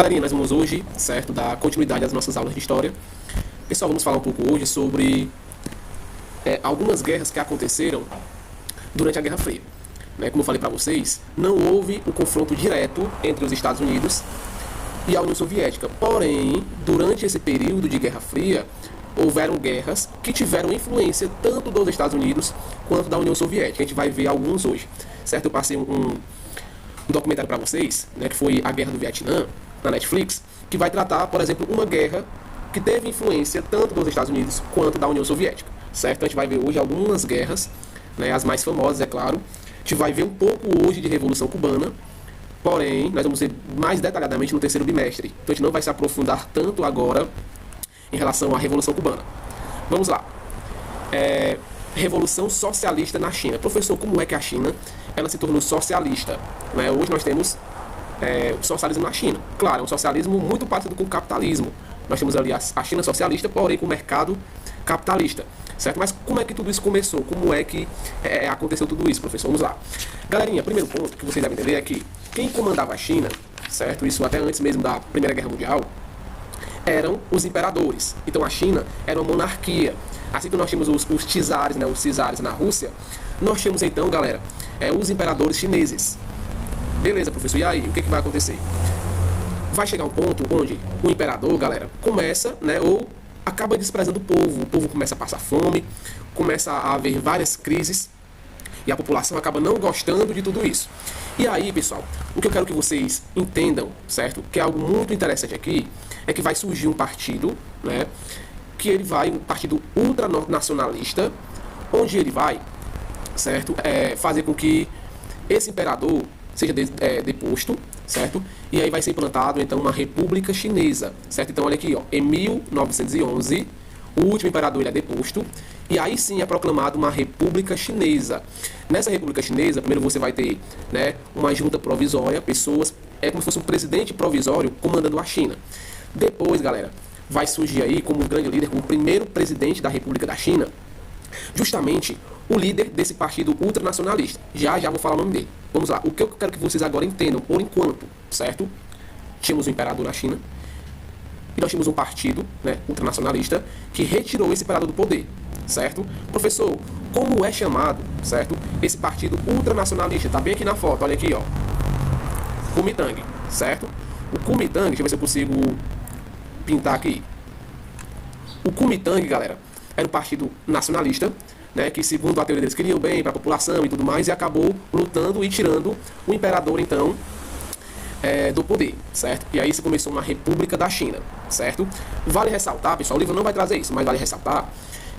Galerinha, nós vamos hoje, certo, dar continuidade às nossas aulas de história. Pessoal, vamos falar um pouco hoje sobre algumas guerras que aconteceram durante a Guerra Fria. Como eu falei para vocês, não houve um confronto direto entre os Estados Unidos e a União Soviética. Porém, durante esse período de Guerra Fria, houveram guerras que tiveram influência tanto dos Estados Unidos quanto da União Soviética. A gente vai ver alguns hoje, certo? Eu passei um documentário para vocês, que foi a Guerra do Vietnã, na Netflix, que vai tratar, por exemplo, uma guerra que teve influência tanto dos Estados Unidos quanto da União Soviética, certo? A gente vai ver hoje algumas guerras, as mais famosas, é claro. A gente vai ver um pouco hoje de Revolução Cubana, porém, nós vamos ver mais detalhadamente no terceiro bimestre. Então a gente não vai se aprofundar tanto agora em relação à Revolução Cubana. Vamos lá. Revolução Socialista na China. Professor, como é que a China ela se tornou socialista? Hoje nós temos o socialismo na China. Claro, é um socialismo muito parecido com o capitalismo. Nós temos ali a China socialista, porém com o mercado capitalista, certo? Mas como é que tudo isso começou? Como é que aconteceu tudo isso, professor? Vamos lá. Galerinha, primeiro ponto que vocês devem entender é que quem comandava a China, certo? Isso até antes mesmo da Primeira Guerra Mundial, eram os imperadores. Então a China era uma monarquia. Assim que nós tínhamos os czares, os czares na Rússia, nós tínhamos então, galera, os imperadores chineses. Beleza, professor, e aí? O que vai acontecer? Vai chegar um ponto onde o imperador, galera, começa, ou acaba desprezando o povo começa a passar fome, começa a haver várias crises, e a população acaba não gostando de tudo isso. E aí, pessoal, o que eu quero que vocês entendam, certo? Que é algo muito interessante aqui, é que vai surgir um partido, que ele vai, um partido ultranacionalista, onde ele vai, certo? Fazer com que esse imperador seja deposto, certo? E aí vai ser implantado, então, uma república chinesa, certo? Então, olha aqui, ó, em 1911, o último imperador ele é deposto, e aí sim é proclamado uma república chinesa. Nessa república chinesa, primeiro você vai ter, uma junta provisória, pessoas, como se fosse um presidente provisório comandando a China. Depois, galera, vai surgir aí como grande líder, como primeiro presidente da República da China, justamente o líder desse partido ultranacionalista. Já vou falar o nome dele. Vamos lá. O que eu quero que vocês agora entendam, por enquanto, certo? Tínhamos um imperador na China, e nós tínhamos um partido, ultranacionalista, que retirou esse imperador do poder, certo? Professor, como é chamado, certo? Esse partido ultranacionalista, tá bem aqui na foto, olha aqui, ó. Kuomintang, certo? O Kuomintang, deixa eu ver se eu consigo pintar aqui. O Kuomintang, galera, era um partido nacionalista, que segundo a teoria deles queriam bem para a população e tudo mais, e acabou lutando e tirando o imperador, então, do poder, certo? E aí se começou uma república da China, certo? Vale ressaltar, pessoal, o livro não vai trazer isso, mas vale ressaltar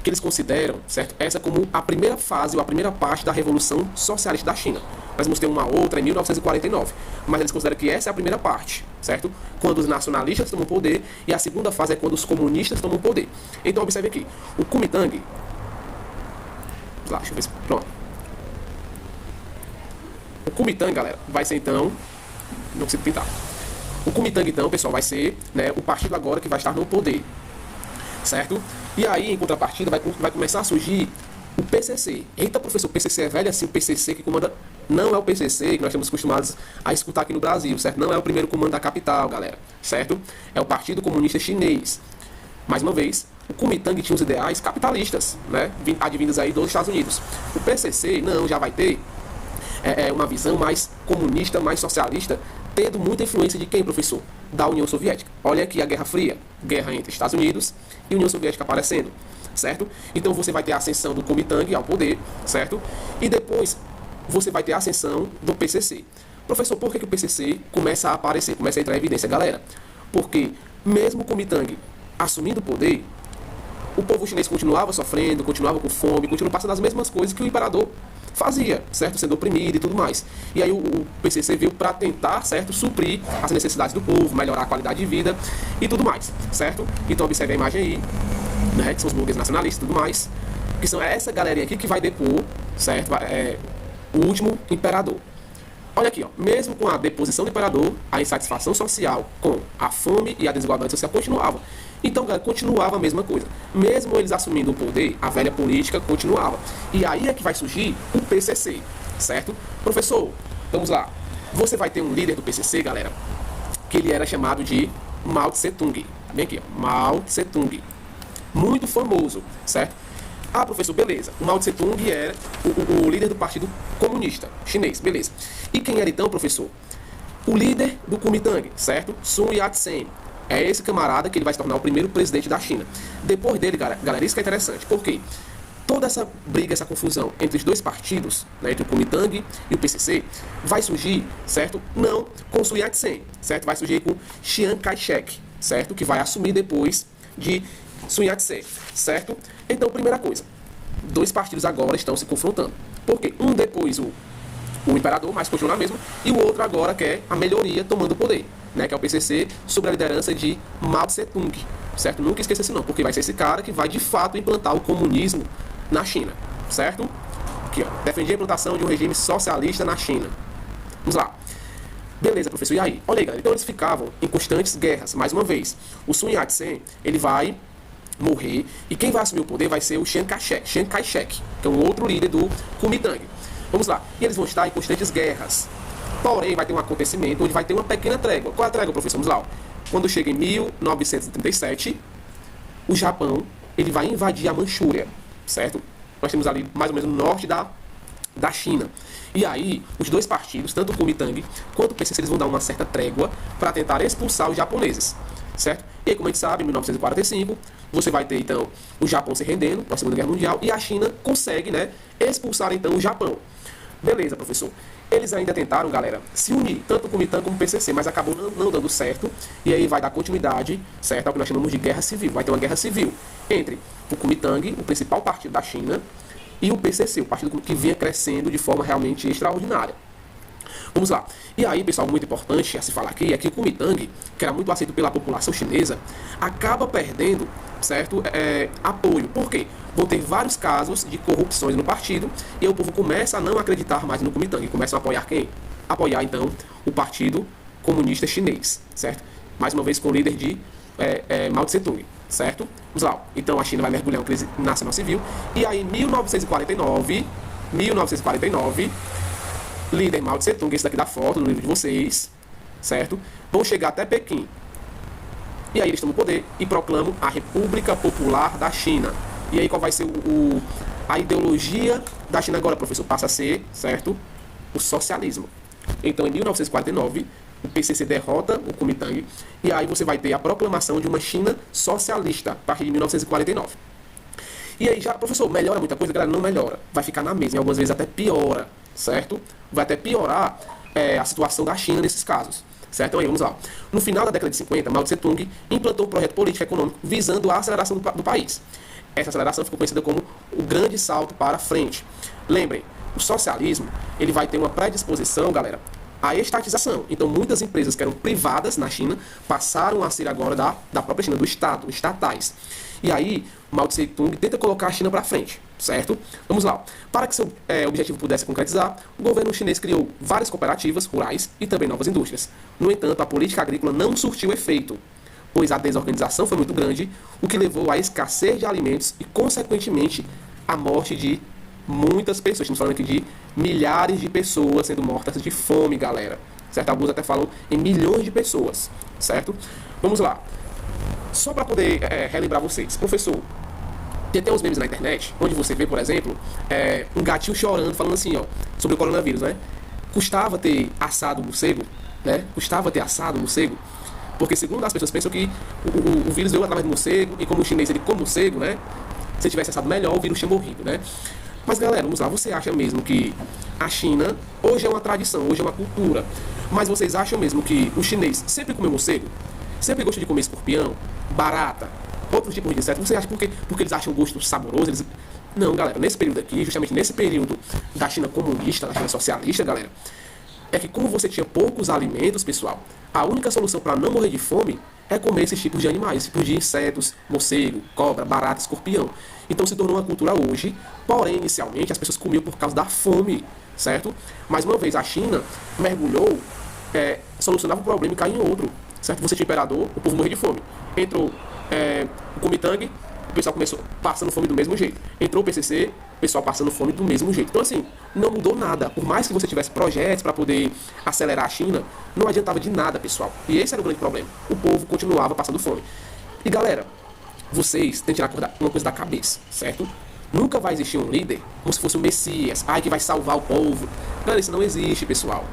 que eles consideram, certo, essa como a primeira fase ou a primeira parte da Revolução Socialista da China. Nós vamos ter uma outra em 1949, mas eles consideram que essa é a primeira parte, certo? Quando os nacionalistas tomam poder, e a segunda fase é quando os comunistas tomam poder. Então observe aqui, o Kuomintang, deixa eu ver se... Pronto. O Kuomintang, galera, vai ser então... Não consigo pintar. O Kuomintang, então, pessoal, vai ser o partido agora que vai estar no poder. Certo? E aí, em contrapartida, vai começar a surgir o PCC. Eita, professor, o PCC é velho assim? O PCC que comanda... Não é o PCC que nós estamos acostumados a escutar aqui no Brasil, certo? Não é o primeiro comando da capital, galera. Certo? É o Partido Comunista Chinês. Mais uma vez, o Kuomintang tinha os ideais capitalistas, advindos aí dos Estados Unidos. O PCC, não, já vai ter uma visão mais comunista, mais socialista, tendo muita influência de quem, professor? Da União Soviética. Olha aqui a Guerra Fria, guerra entre Estados Unidos e União Soviética aparecendo, certo? Então você vai ter a ascensão do Kuomintang ao poder, certo? E depois você vai ter a ascensão do PCC. Professor, por que o PCC começa a aparecer, começa a entrar em evidência, galera? Porque mesmo o Kuomintang assumindo o poder, o povo chinês continuava sofrendo, continuava com fome, continuava passando as mesmas coisas que o imperador fazia, certo? Sendo oprimido e tudo mais. E aí o PCC veio para tentar, certo? Suprir as necessidades do povo, melhorar a qualidade de vida e tudo mais, certo? Então observe a imagem aí, que são os burgueses nacionalistas e tudo mais, que são essa galerinha aqui que vai depor, certo? O último imperador. Olha aqui, ó, mesmo com a deposição do imperador, a insatisfação social com a fome e a desigualdade social continuava. Então, galera, continuava a mesma coisa. Mesmo eles assumindo o poder, a velha política continuava. E aí é que vai surgir o PCC, certo? Professor, vamos lá. Você vai ter um líder do PCC, galera, que ele era chamado de Mao Tse Tung. Bem aqui, ó, Mao Tse Tung. Muito famoso, certo? Ah, professor, beleza. O Mao Tse Tung era o líder do Partido Comunista Chinês, beleza. E quem era então, professor? O líder do Kuomintang, certo? Sun Yat-sen. É esse camarada que ele vai se tornar o primeiro presidente da China. Depois dele, galera, isso que é interessante. Por quê? Toda essa briga, essa confusão entre os dois partidos, né, entre o Kuomintang e o PCC, vai surgir, certo? Não com Sun Yat-sen, certo? Vai surgir com Chiang Kai-shek, certo? Que vai assumir depois de Sun Yat-sen, certo? Então, primeira coisa, dois partidos agora estão se confrontando. Porque um depois o imperador, mas continua na mesma, e o outro agora quer a melhoria tomando o poder, né, que é o PCC, sob a liderança de Mao Tse-tung, certo? Nunca esqueça esse não, porque vai ser esse cara que vai de fato implantar o comunismo na China, certo? Aqui, ó, defendia a implantação de um regime socialista na China. Vamos lá. Beleza, professor, e aí? Olha aí, galera, então eles ficavam em constantes guerras, mais uma vez. O Sun Yat-sen, ele vai morrer, e quem vai assumir o poder vai ser o Chiang Kai-shek, que é um outro líder do Kuomintang. Vamos lá. E eles vão estar em constantes guerras. Porém, vai ter um acontecimento onde vai ter uma pequena trégua. Qual é a trégua, professor? Vamos lá. Quando chega em 1937, o Japão ele vai invadir a Manchúria, certo? Nós temos ali mais ou menos no norte da China. E aí, os dois partidos, tanto o Kuomintang quanto o PCC, eles vão dar uma certa trégua para tentar expulsar os japoneses, certo? E aí, como a gente sabe, em 1945, você vai ter, então, o Japão se rendendo para a Segunda Guerra Mundial e a China consegue, né, expulsar, então, o Japão. Beleza, professor. Eles ainda tentaram, galera, se unir, tanto o Kuomintang como o PCC, mas acabou não dando certo. E aí vai dar continuidade, certo, ao que nós chamamos de guerra civil. Vai ter uma guerra civil entre o Kuomintang, o principal partido da China, e o PCC, o partido que vinha crescendo de forma realmente extraordinária. Vamos lá. E aí, pessoal, muito importante a se falar aqui é que o Kuomintang, que era muito aceito pela população chinesa, acaba perdendo, certo, apoio. Por quê? Vão ter vários casos de corrupções no partido e o povo começa a não acreditar mais no Kuomintang. Começam a apoiar quem? Apoiar, então, o Partido Comunista Chinês, certo? Mais uma vez com o líder de Mao Tse-tung, certo? Vamos lá. Então, a China vai mergulhar em uma crise nacional civil. E aí, em 1949, líder Mao Tse-tung, esse daqui da foto, no livro de vocês, certo? Vão chegar até Pequim. E aí eles tomam o poder e proclamam a República Popular da China. E aí qual vai ser a ideologia da China agora, professor? Passa a ser, certo, o socialismo. Então, em 1949, o PCC derrota o Kuomintang e aí você vai ter a proclamação de uma China socialista a partir de 1949. E aí já, professor, melhora muita coisa? Galera, não melhora. Vai ficar na mesma, e algumas vezes até piora, certo? Vai até piorar a situação da China nesses casos, certo? Então aí, vamos lá. No final da década de 50, Mao Tse-tung implantou um projeto político e econômico visando a aceleração do país. Essa aceleração ficou conhecida como o grande salto para frente. Lembrem, o socialismo ele vai ter uma predisposição, galera, à estatização. Então, muitas empresas que eram privadas na China passaram a ser agora da própria China, do Estado, estatais. E aí, Mao Tse-tung tenta colocar a China para frente, certo? Vamos lá. Para que seu objetivo pudesse concretizar, o governo chinês criou várias cooperativas rurais e também novas indústrias. No entanto, a política agrícola não surtiu efeito, pois a desorganização foi muito grande, o que levou à escassez de alimentos e, consequentemente, à morte de muitas pessoas. Estamos falando aqui de milhares de pessoas sendo mortas de fome, galera. Certo? Alguns até falam em milhões de pessoas, certo? Vamos lá. Só para poder relembrar vocês, professor, tem até uns memes na internet, onde você vê, por exemplo, um gatinho chorando, falando assim, ó, sobre o coronavírus, né? Custava ter assado o morcego, né? Custava ter assado o morcego, porque segundo as pessoas pensam que o vírus veio através do morcego, e como o chinês ele come morcego, né? Se tivesse assado melhor, o vírus tinha morrido, né? Mas galera, vamos lá, você acha mesmo que a China hoje é uma tradição, hoje é uma cultura, mas vocês acham mesmo que o chinês sempre comeu morcego? Sempre gosta de comer escorpião, barata, outros tipos de insetos? Você acha porque eles acham o gosto saboroso? Não, galera, nesse período aqui, justamente nesse período da China comunista, da China socialista, galera, é que como você tinha poucos alimentos, pessoal, a única solução para não morrer de fome é comer esses tipos de animais, esses tipos de insetos, morcego, cobra, barata, escorpião. Então se tornou uma cultura hoje, porém, inicialmente, as pessoas comiam por causa da fome, certo? Mais uma vez, a China mergulhou, solucionava um problema e caiu em outro, certo? Você tinha imperador, o povo morria de fome. Entrou o Kuomintang, o pessoal começou passando fome do mesmo jeito. Entrou o PCC, pessoal passando fome do mesmo jeito. Então, assim, não mudou nada. Por mais que você tivesse projetos para poder acelerar a China, não adiantava de nada, pessoal. E esse era o grande problema. O povo continuava passando fome. E, galera, vocês têm que tirar uma coisa da cabeça, certo? Nunca vai existir um líder como se fosse o Messias, que vai salvar o povo. Galera, isso não existe, pessoal.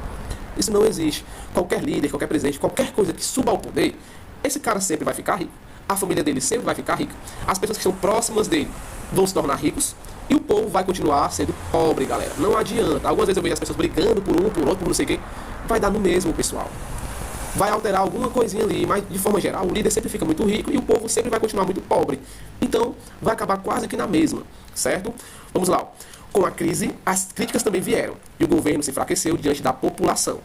Isso não existe. Qualquer líder, qualquer presidente, qualquer coisa que suba ao poder, esse cara sempre vai ficar rico. A família dele sempre vai ficar rica. As pessoas que estão próximas dele vão se tornar ricos. E o povo vai continuar sendo pobre, galera. Não adianta. Algumas vezes eu vejo as pessoas brigando por um, por outro, por não sei o quê. Vai dar no mesmo, pessoal. Vai alterar alguma coisinha ali, mas de forma geral, o líder sempre fica muito rico e o povo sempre vai continuar muito pobre. Então, vai acabar quase que na mesma, certo? Vamos lá. Com a crise, as críticas também vieram e o governo se enfraqueceu diante da população.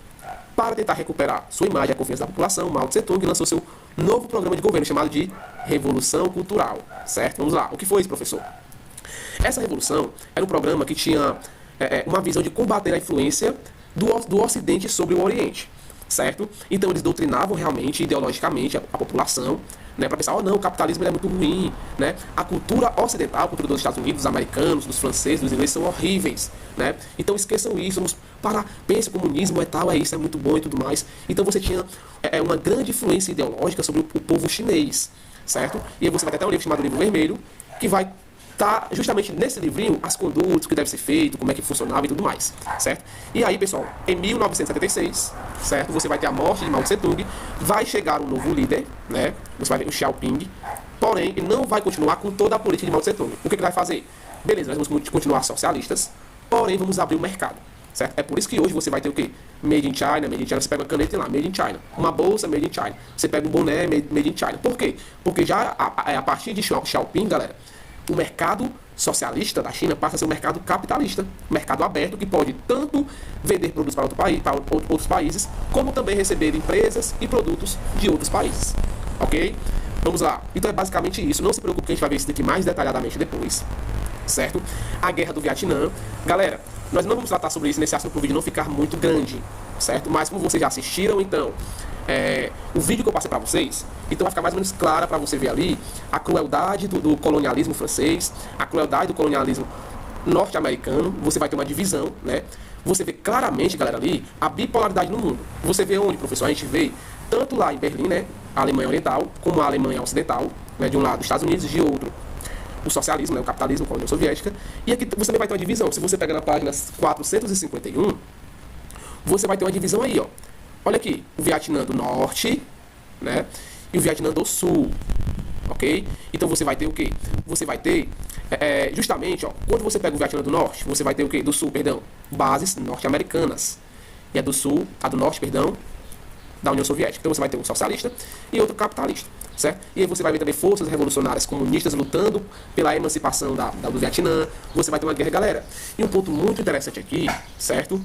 Para tentar recuperar sua imagem e a confiança da população, Mao Tse-tung lançou seu novo programa de governo chamado de Revolução Cultural, certo? Vamos lá. O que foi isso, professor? Essa revolução era um programa que tinha uma visão de combater a influência do Ocidente sobre o Oriente, certo? Então eles doutrinavam realmente, ideologicamente, a população, né, para pensar, não, o capitalismo é muito ruim, né? A cultura ocidental, a cultura dos Estados Unidos, dos americanos, dos franceses, dos ingleses são horríveis, né? Então esqueçam isso, pense, o comunismo é tal, é isso, é muito bom e tudo mais. Então você tinha uma grande influência ideológica sobre o povo chinês, certo? E aí você vai ter até um livro chamado Livro Vermelho, que vai tá justamente nesse livrinho as condutas, o que deve ser feito, como é que funcionava e tudo mais, certo? E aí, pessoal, em 1976, certo? Você vai ter a morte de Mao Tse-tung, vai chegar um novo líder, né? Você vai ver o Xiaoping, porém, ele não vai continuar com toda a política de Mao Tse-tung. O que ele vai fazer? Beleza, nós vamos continuar socialistas, porém, vamos abrir o mercado, certo? É por isso que hoje você vai ter o quê? Made in China, você pega uma caneta e lá, Made in China. Uma bolsa, Made in China. Você pega um boné, Made in China. Por quê? Porque já a partir de Xiaoping, galera, o mercado socialista da China passa a ser um mercado capitalista, um mercado aberto que pode tanto vender produtos para outros países, como também receber empresas e produtos de outros países. Ok? Vamos lá. Então é basicamente isso. Não se preocupe que a gente vai ver isso daqui mais detalhadamente depois. Certo? A Guerra do Vietnã. Galera, nós não vamos tratar sobre isso nesse assunto para o vídeo não ficar muito grande, certo? Mas como vocês já assistiram, então, o vídeo que eu passei para vocês, então vai ficar mais ou menos clara para você ver ali a crueldade do colonialismo francês, a crueldade do colonialismo norte-americano. Você vai ter uma divisão, né? Você vê claramente, galera, ali a bipolaridade no mundo. Você vê onde, professor? A gente vê tanto lá em Berlim, né, a Alemanha Oriental, como a Alemanha Ocidental, né, de um lado os Estados Unidos, de outro o socialismo, né, o capitalismo com a União Soviética. E aqui você também vai ter uma divisão. Se você pega na página 451, você vai ter uma divisão aí, ó. Olha aqui, o Vietnã do Norte, né, e o Vietnã do Sul, ok? Então você vai ter o quê? Você vai ter, justamente, ó, quando você pega o Vietnã do Norte, você vai ter o quê? Do Sul, perdão, bases norte-americanas. E a do Sul, a do Norte, perdão, da União Soviética. Então você vai ter um socialista e outro capitalista, certo? E aí você vai ver também forças revolucionárias comunistas lutando pela emancipação do Vietnã. Você vai ter uma guerra, galera. E um ponto muito interessante aqui, certo?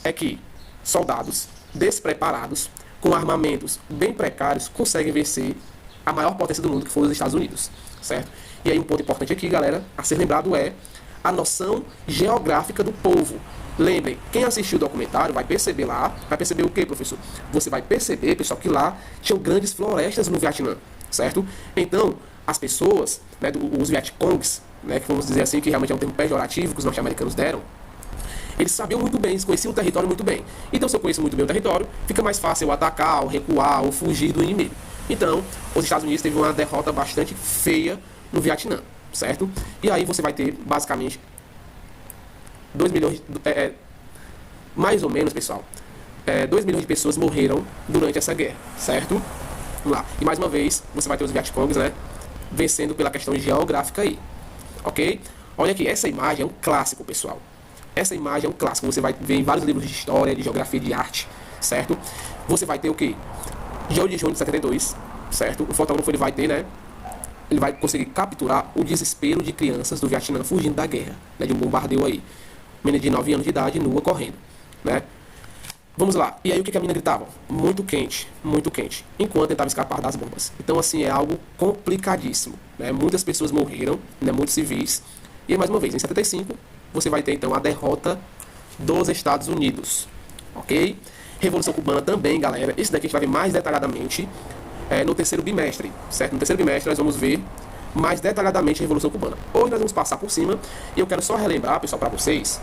É que soldados despreparados, com armamentos bem precários, conseguem vencer a maior potência do mundo, que foi os Estados Unidos, certo? E aí um ponto importante aqui, galera, a ser lembrado é a noção geográfica do povo. Lembrem, quem assistiu o documentário vai perceber lá, vai perceber o que, professor? Você vai perceber, pessoal, que lá tinham grandes florestas no Vietnã, certo? Então, as pessoas, né, os Vietcongs, né, que vamos dizer assim, que realmente é um termo pejorativo que os norte-americanos deram, eles sabiam muito bem, eles conheciam o território muito bem. Então, se eu conheço muito bem o território, fica mais fácil eu atacar, ou recuar, ou fugir do inimigo. Então, os Estados Unidos teve uma derrota bastante feia no Vietnã, certo? E aí você vai ter, basicamente, 2 milhões, mais ou menos, pessoal, 2 milhões de pessoas morreram durante essa guerra, certo? Vamos lá. E mais uma vez, você vai ter os Vietcongs, né, vencendo pela questão geográfica aí, ok? Olha aqui, essa imagem é um clássico, pessoal. Essa imagem é um clássico, você vai ver em vários livros de história, de geografia, de arte, certo? Você vai ter o quê? Dia de junho de 72, certo? O fotógrafo ele vai ter, né? Ele vai conseguir capturar o desespero de crianças do Vietnã fugindo da guerra, né, de um bombardeio aí. Menina de 9 anos de idade, nua, correndo, né? Vamos lá. E aí o que a menina gritava? Muito quente, enquanto tentava escapar das bombas. Então, assim, é algo complicadíssimo, né? Muitas pessoas morreram, né? Muitos civis. E mais uma vez, em 75, você vai ter então a derrota dos Estados Unidos, ok? Revolução Cubana também, galera. Isso daqui a gente vai ver mais detalhadamente no terceiro bimestre, certo? No terceiro bimestre nós vamos ver mais detalhadamente a Revolução Cubana. Hoje nós vamos passar por cima e eu quero só relembrar, pessoal, para vocês,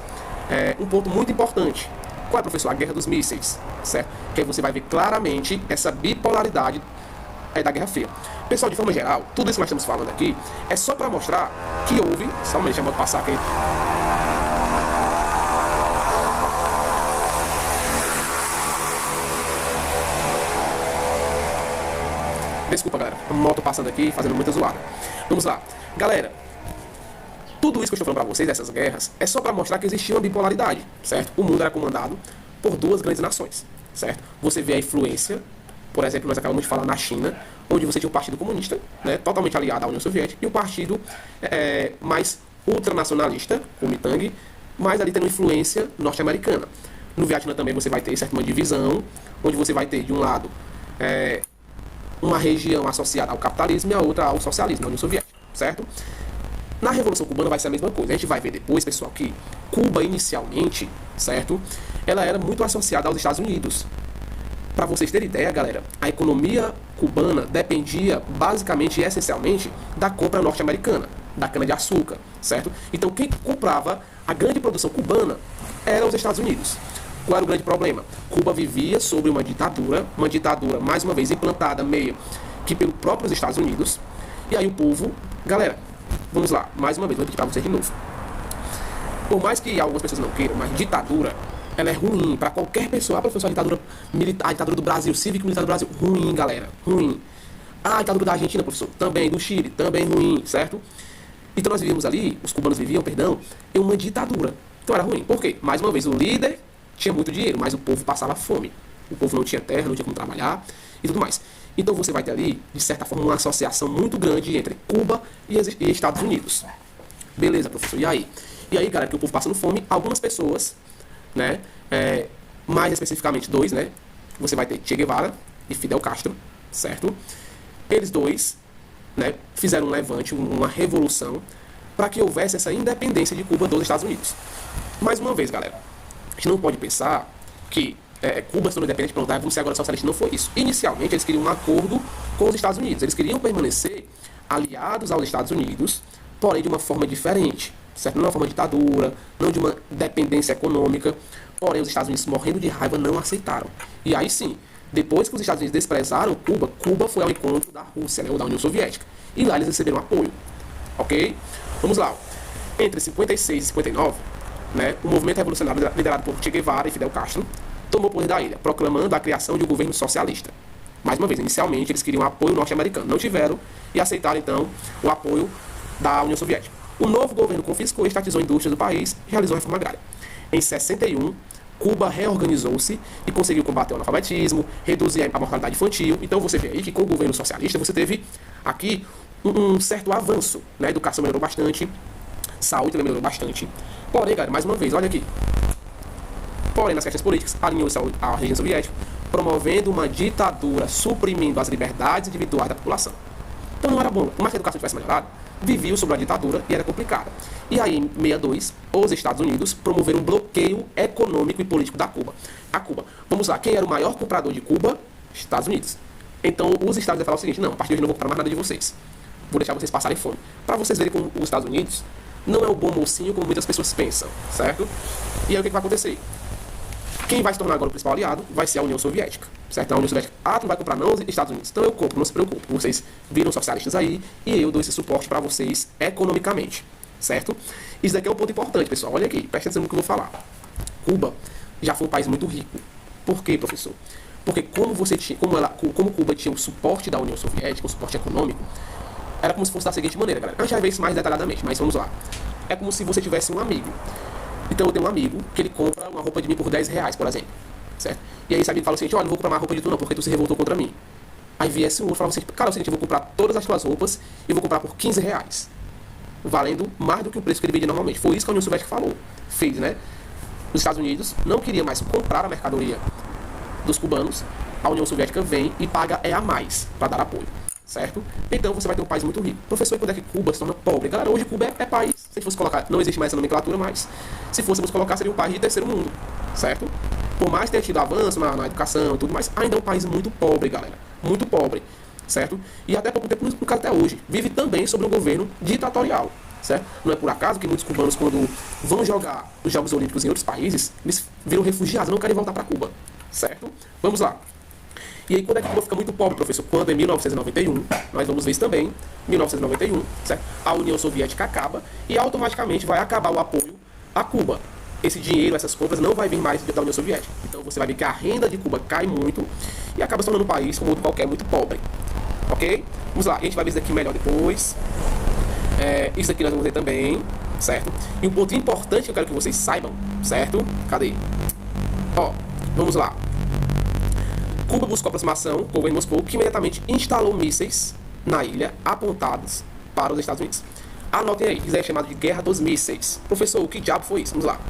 um ponto muito importante. Qual é, professor? A Guerra dos Mísseis, certo? Que aí você vai ver claramente essa bipolaridade da Guerra Fria. Pessoal, de forma geral, tudo isso que nós estamos falando aqui é só para mostrar que houve... Só um momento, deixa eu passar aqui. Desculpa, galera. A moto passando aqui, fazendo muita zoada. Vamos lá. Galera, tudo isso que eu estou falando para vocês, essas guerras, é só para mostrar que existia uma bipolaridade, certo? O mundo era comandado por duas grandes nações, certo? Você vê a influência, por exemplo, nós acabamos de falar na China, onde você tinha o Partido Comunista, né, totalmente aliado à União Soviética, e o partido mais ultranacionalista, o Kuomintang, mas ali tendo influência norte-americana. No Vietnã também você vai ter, certo, uma divisão, onde você vai ter, de um lado, uma região associada ao capitalismo e a outra ao socialismo, a União Soviética, certo? Na Revolução Cubana vai ser a mesma coisa. A gente vai ver depois, pessoal, que Cuba inicialmente, certo? Ela era muito associada aos Estados Unidos. Para vocês terem ideia, galera, a economia cubana dependia basicamente e essencialmente da compra norte-americana, da cana-de-açúcar, certo? Então quem comprava a grande produção cubana eram os Estados Unidos. Qual era o grande problema? Cuba vivia sobre uma ditadura mais uma vez implantada meio que pelos próprios Estados Unidos. E aí o povo, galera, vamos lá, mais uma vez, vou repetir para vocês de novo. Por mais que algumas pessoas não queiram, mas ditadura, ela é ruim para qualquer pessoa. Ah, professor, a ditadura militar, a ditadura do Brasil, cívico-militar do Brasil, ruim, galera, ruim. Ah, a ditadura da Argentina, professor, também, do Chile, também ruim, certo? Então nós vivíamos ali, os cubanos viviam, perdão, em uma ditadura. Então era ruim. Por quê? Mais uma vez, o líder tinha muito dinheiro, mas o povo passava fome. O povo não tinha terra, não tinha como trabalhar e tudo mais. Então você vai ter ali, de certa forma, uma associação muito grande entre Cuba e Estados Unidos. Beleza, professor, e aí? E aí, galera, que o povo passando fome, algumas pessoas, né, mais especificamente dois, né, você vai ter Che Guevara e Fidel Castro, certo? Eles dois, né, fizeram um levante, uma revolução, para que houvesse essa independência de Cuba dos Estados Unidos. Mais uma vez, galera, a gente não pode pensar que Cuba sendo independente, pronto, vamos ser agora socialista. Não foi isso. Inicialmente, eles queriam um acordo com os Estados Unidos. Eles queriam permanecer aliados aos Estados Unidos, porém de uma forma diferente, certo? Não de uma forma de ditadura, não de uma dependência econômica. Porém, os Estados Unidos, morrendo de raiva, não aceitaram. E aí sim, depois que os Estados Unidos desprezaram Cuba, Cuba foi ao encontro da Rússia, né, ou da União Soviética. E lá eles receberam apoio. Ok? Vamos lá. Entre 56 e 59, né, o movimento revolucionário liderado por Che Guevara e Fidel Castro tomou o poder da ilha, proclamando a criação de um governo socialista. Mais uma vez, inicialmente eles queriam apoio norte-americano, não tiveram e aceitaram então o apoio da União Soviética. O novo governo confiscou e estatizou a indústria do país e realizou a reforma agrária. Em 61, Cuba reorganizou-se e conseguiu combater o analfabetismo, reduzir a mortalidade infantil. Então você vê aí que com o governo socialista você teve aqui um certo avanço, né? A educação melhorou bastante, saúde também melhorou bastante. Porém, galera, mais uma vez, olha aqui. Porém, nas questões políticas, alinhou-se à região soviética, promovendo uma ditadura, suprimindo as liberdades individuais da população. Então não era bom. Por mais que a educação tivesse melhorado, viviam sob a ditadura e era complicada. E aí, em 62, os Estados Unidos promoveram um bloqueio econômico e político da Cuba. A Cuba. Vamos lá, quem era o maior comprador de Cuba? Estados Unidos. Então, os Estados Unidos falaram o seguinte: não, a partir de hoje não vou comprar mais nada de vocês. Vou deixar vocês passarem fome. Para vocês verem como os Estados Unidos não é o bom mocinho como muitas pessoas pensam, certo? E aí o que vai acontecer? Quem vai se tornar agora o principal aliado vai ser a União Soviética, certo? A União Soviética, tu não vai comprar não os Estados Unidos, então eu compro, não se preocupe, vocês viram socialistas aí e eu dou esse suporte para vocês economicamente, certo? Isso daqui é um ponto importante, pessoal, olha aqui, presta atenção no que eu vou falar. Cuba já foi um país muito rico. Por quê, professor? Porque como Cuba tinha o suporte da União Soviética, o suporte econômico, era como se fosse da seguinte maneira, galera. A gente vai ver isso mais detalhadamente, mas vamos lá. É como se você tivesse um amigo. Então eu tenho um amigo que ele compra uma roupa de mim por R$10, por exemplo. Certo? E aí esse amigo fala assim: olha, não vou comprar mais roupa de tu não, porque tu se revoltou contra mim. Aí viesse um outro e falava assim: cara, é o seguinte, eu vou comprar todas as tuas roupas e vou comprar por R$15. Valendo mais do que o preço que ele vendia normalmente. Foi isso que a União Soviética falou. Fez, né? Os Estados Unidos não queria mais comprar a mercadoria dos cubanos. A União Soviética vem e paga a mais para dar apoio. Certo? Então você vai ter um país muito rico. Professor, e quando é que Cuba se torna pobre? Galera, hoje Cuba é país. Se a gente fosse colocar, não existe mais essa nomenclatura, mas se fôssemos colocar, seria um país de terceiro mundo. Certo? Por mais ter tido avanço na educação e tudo mais, ainda é um país muito pobre, galera. Muito pobre. certo? E até pouco tempo, no caso até hoje, vive também sobre um governo ditatorial, certo? Não é por acaso que muitos cubanos, quando vão jogar os Jogos Olímpicos em outros países, eles viram refugiados, não querem voltar para Cuba, certo? Vamos lá. E aí, quando é que Cuba fica muito pobre, professor? Quando em 1991, nós vamos ver isso também, 1991, certo? A União Soviética acaba e automaticamente vai acabar o apoio a Cuba. Esse dinheiro, essas compras não vai vir mais da União Soviética. Então você vai ver que a renda de Cuba cai muito e acaba se tornando um país, como outro qualquer, muito pobre. Ok? Vamos lá, a gente vai ver isso aqui melhor depois. Isso aqui nós vamos ver também, certo? E um ponto importante que eu quero que vocês saibam, certo? Cadê? Ó, vamos lá. Cuba buscou aproximação com o governo de Moscou, que imediatamente instalou mísseis na ilha apontados para os Estados Unidos. Anotem aí, isso é chamado de Guerra dos Mísseis. Professor, o que diabo foi isso? Vamos lá.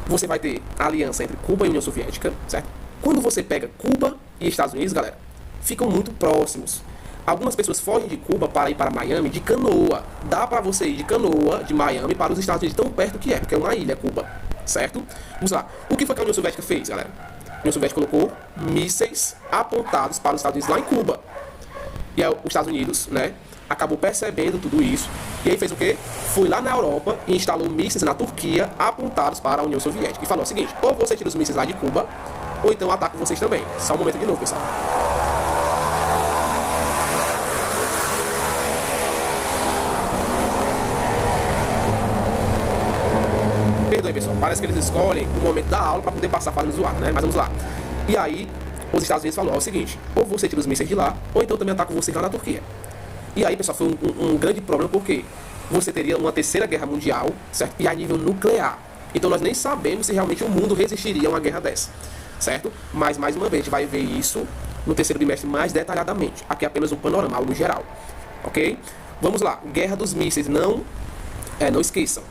Você vai ter a aliança entre Cuba e União Soviética, certo? Quando você pega Cuba e Estados Unidos, galera, ficam muito próximos. Algumas pessoas fogem de Cuba para ir para Miami de canoa. Dá para você ir de canoa de Miami para os Estados Unidos, tão perto que é, porque é uma ilha, Cuba, certo? Vamos lá. O que foi que a União Soviética fez, galera? A União Soviética colocou mísseis apontados para os Estados Unidos lá em Cuba. E aí, os Estados Unidos, né, acabou percebendo tudo isso. E aí fez o quê? Foi lá na Europa e instalou mísseis na Turquia apontados para a União Soviética. E falou o seguinte: ou você tira os mísseis lá de Cuba, ou então ataca vocês também. Só um momento de novo, pessoal. Perdoe, pessoal. Parece que eles escolhem o momento da aula para poder passar falando zoado, né? Mas vamos lá. E aí, os Estados Unidos falaram o seguinte: ou você tira os mísseis de lá, ou então também ataca vocês lá na Turquia. E aí, pessoal, foi um grande problema, porque você teria uma terceira guerra mundial, certo? E a nível nuclear. Então nós nem sabemos se realmente o mundo resistiria a uma guerra dessa, certo? Mas, mais uma vez, a gente vai ver isso no terceiro bimestre mais detalhadamente. Aqui é apenas um panorama, algo geral, ok? Vamos lá, Guerra dos Mísseis, não esqueçam.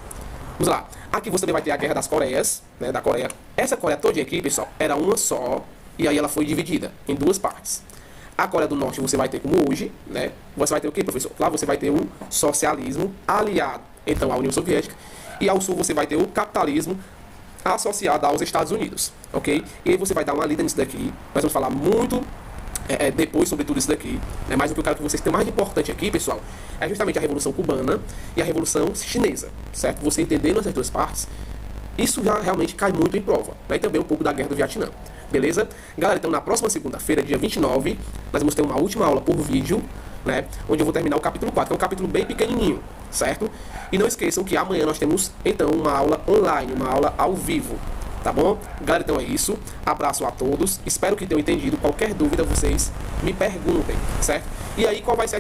Vamos lá, aqui você também vai ter a Guerra das Coreias, né, da Coreia. Essa Coreia toda aqui, pessoal, era uma só, e aí ela foi dividida em duas partes. A Coreia do Norte você vai ter como hoje, né? Você vai ter o quê, professor? Lá você vai ter o socialismo aliado, então, à União Soviética. E ao sul você vai ter o capitalismo associado aos Estados Unidos, ok? E aí você vai dar uma lida nisso daqui. Nós vamos falar muito depois sobre tudo isso daqui, né? Mas o que eu quero que vocês tenham mais importante aqui, pessoal, é justamente a Revolução Cubana e a Revolução Chinesa, certo? Você entendendo essas duas partes, isso já realmente cai muito em prova, né? E também um pouco da Guerra do Vietnã. Beleza? Galera, então na próxima segunda-feira, dia 29, nós vamos ter uma última aula por vídeo, né? Onde eu vou terminar o capítulo 4, que é um capítulo bem pequenininho, certo? E não esqueçam que amanhã nós temos, então, uma aula online, uma aula ao vivo, tá bom? Galera, então é isso. Abraço a todos. Espero que tenham entendido. Qualquer dúvida, vocês me perguntem, certo? E aí, qual vai ser